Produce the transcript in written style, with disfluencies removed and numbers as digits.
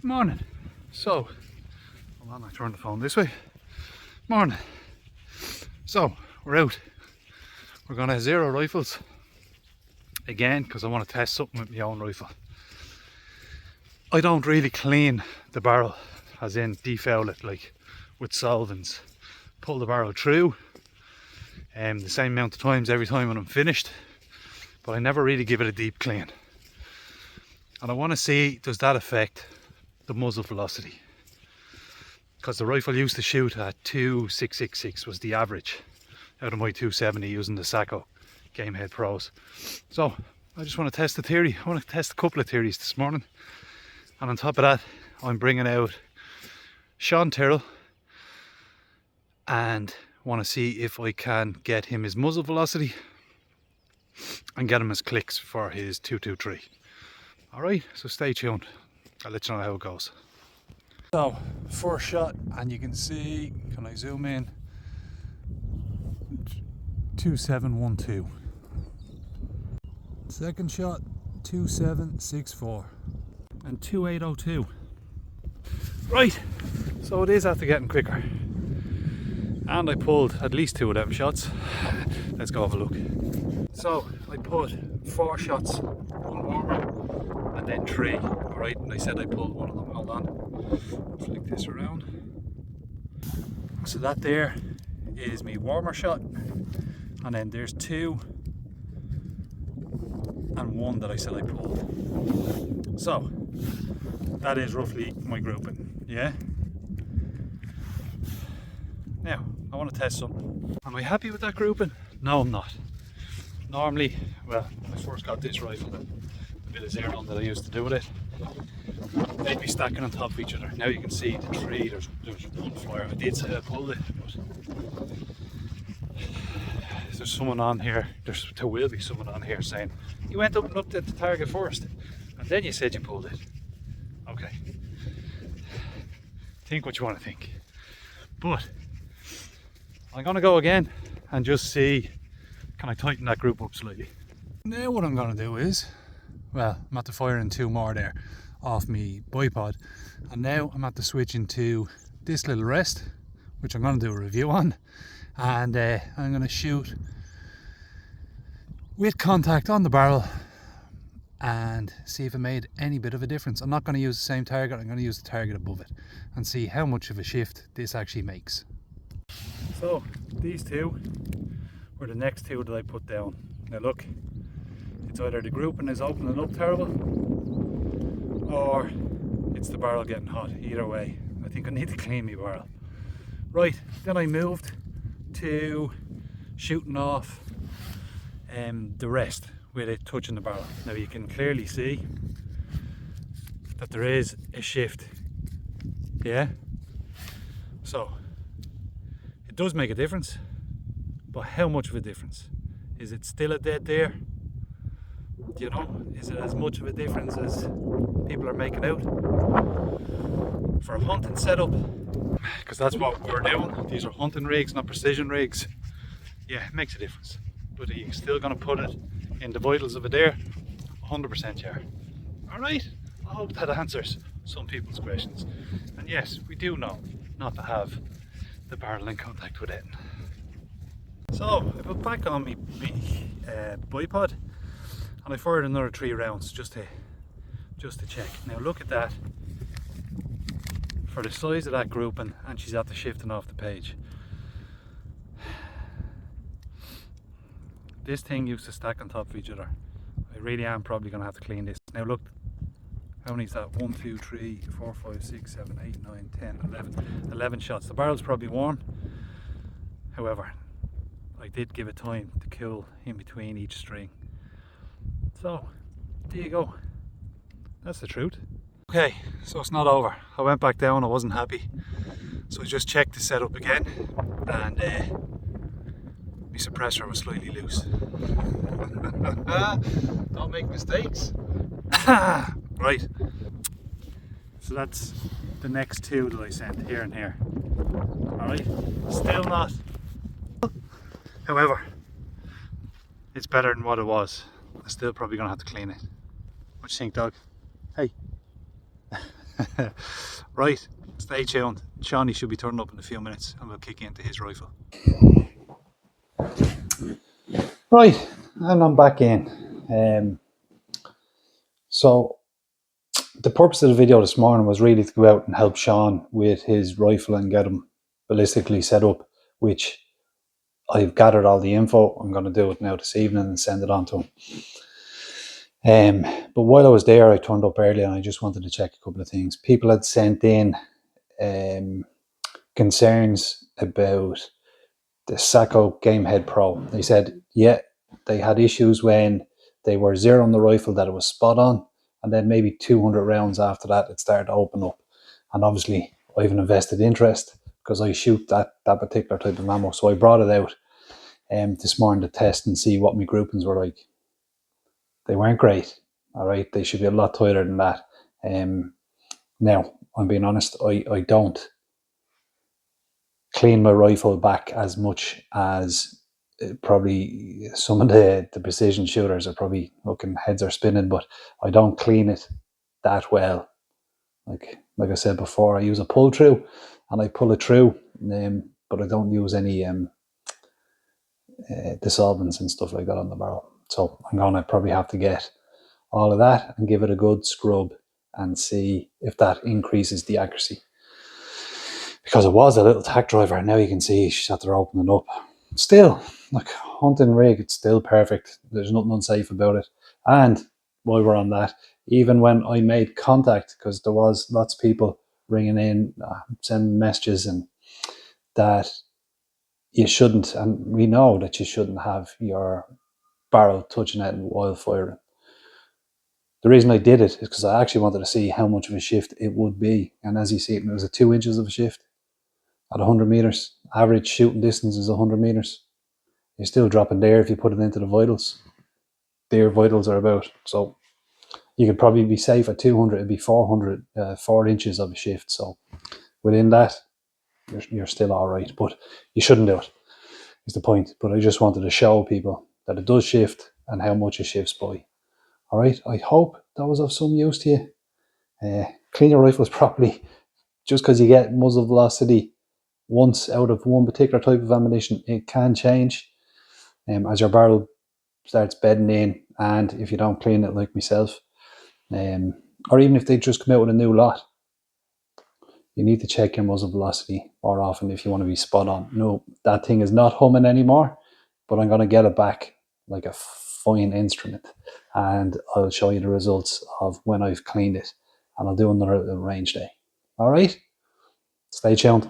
Morning. So, hold on, I turn the phone this way. Morning. So, we're out. We're gonna zero rifles again because I want to test something with my own rifle. I don't really clean the barrel, as in defoul it like with solvents. Pull the barrel through the same amount of times every time when I'm finished, but I never really give it a deep clean. And I want to see, does that affect the muzzle velocity? Because the rifle used to shoot at 2.666 was the average out of my 270 using the Sako Gamehead Pros. So I just want to test the theory. I want to test a couple of theories this morning, and on top of that I'm bringing out Sean Tyrrell and want to see if I can get him his muzzle velocity and get him his clicks for his 223. Alright, so stay tuned. I'll let you know how it goes. So, first shot, and you can see, can I zoom in? 2712. Second shot, 2764. And 2802. Right, so it is after getting quicker. And I pulled at least 2 of them shots. Let's go have a look. So, I put 4 shots, 1 warmer, and then 3. Alright, and I said I pulled one of them. Hold on. Flick this around. So that there is my warmer shot. And then there's 2 and 1 that I said I pulled. So, that is roughly my grouping, yeah? Now, I want to test something. Am I happy with that grouping? No, I'm not. Normally, well, when I first got this rifle, a bit of zero that I used to do with it, they'd be stacking on top of each other. Now you can see the tree, there's one flyer. I did say I pulled it, but there's someone on here, there will be someone on here saying, you went up and looked at the target first, and then you said you pulled it. Okay. Think what you want to think. But I'm going to go again and just see, can I tighten that group up slightly. Now what I'm going to do is, well, I'm at the firing 2 more there off me bipod, and now I'm at the switch into this little rest, which I'm going to do a review on, and I'm going to shoot with contact on the barrel and see if it made any bit of a difference. I'm not going to use the same target, I'm going to use the target above it and see how much of a shift this actually makes. So these 2 were the next 2 that I put down. Now look, it's either the grouping is opening up terrible or it's the barrel getting hot. Either way, I think I need to clean my barrel. Right, then I moved to shooting off the rest with it touching the barrel. Now you can clearly see that there is a shift, yeah? So it does make a difference, but how much of a difference? Is it still a dead deer? You know, is it as much of a difference as people are making out? For a hunting setup, because that's what we're doing, these are hunting rigs, not precision rigs. Yeah, it makes a difference. But are you still going to put it in the vitals of a deer? 100% yeah. Alright, I hope that answers some people's questions. And yes, we do know not to have the barrel in contact with it. So I put back on my bipod and I fired another 3 rounds just to check. Now look at that. For the size of that grouping, and she's at the shifting off the page. This thing used to stack on top of each other. I really am probably going to have to clean this. Now look, how many is that? 1, 2, 3, 4, 5, 6, 7, 8, 9, 10, 11. 11 shots. The barrel's probably warm. However, I did give it time to cool in between each string. So, there you go. That's the truth. Okay, so it's not over. I went back down, I wasn't happy. So I just checked the setup again, and my suppressor was slightly loose. Don't make mistakes. Right. So that's the next 2 that I sent, here and here. Alright, still not. However, it's better than what it was. I'm still probably going to have to clean it. What do you think, dog? Hey. Right, stay tuned. Shawnee should be turning up in a few minutes and we'll kick into his rifle. Right, and I'm back in. So the purpose of the video this morning was really to go out and help Sean with his rifle and get him ballistically set up, which I've gathered all the info. I'm going to do it now this evening and send it on to him. But while I was there, I turned up early and I just wanted to check a couple of things. People had sent in concerns about the Sako Gamehead Pro. They said, yeah, they had issues when they were zeroing the rifle that it was spot on, and then maybe 200 rounds after that it started to open up. And obviously I have an invested interest because I shoot that particular type of ammo, so I brought it out this morning to test and see what my groupings were like. They weren't great. All right, they should be a lot tighter than that. Now, I'm being honest, I don't clean my rifle back as much as probably some of the precision shooters are probably looking, heads are spinning, but I don't clean it that well. Like I said before, I use a pull through and I pull it through, but I don't use any dissolvents and stuff like that on the barrel. So I'm gonna probably have to get all of that and give it a good scrub and see if that increases the accuracy. Because it was a little tack driver, and now you can see she's out there opening up. Still, like hunting rig, it's still perfect. There's nothing unsafe about it. And while we're on that, even when I made contact, because there was lots of people ringing in, sending messages, and that you shouldn't, and we know that you shouldn't have your barrel touching it while firing. The reason I did it is because I actually wanted to see how much of a shift it would be. And as you see, it was a 2 inches of a shift at 100 meters. Average shooting distance is 100 meters. You're still dropping there if you put it into the vitals. Their vitals are about. So you could probably be safe at 200. It'd be 4 inches of a shift. So within that, you're still all right. But you shouldn't do it, is the point. But I just wanted to show people that it does shift and how much it shifts by. All right, I hope that was of some use to you. Clean your rifles properly. Just because you get muzzle velocity once out of one particular type of ammunition, it can change as your barrel starts bedding in, and if you don't clean it like myself, or even if they just come out with a new lot, you need to check your muzzle velocity more often if you want to be spot on. No, that thing is not humming anymore, but I'm going to get it back like a fine instrument, and I'll show you the results of when I've cleaned it, and I'll do another range day. All right, stay tuned.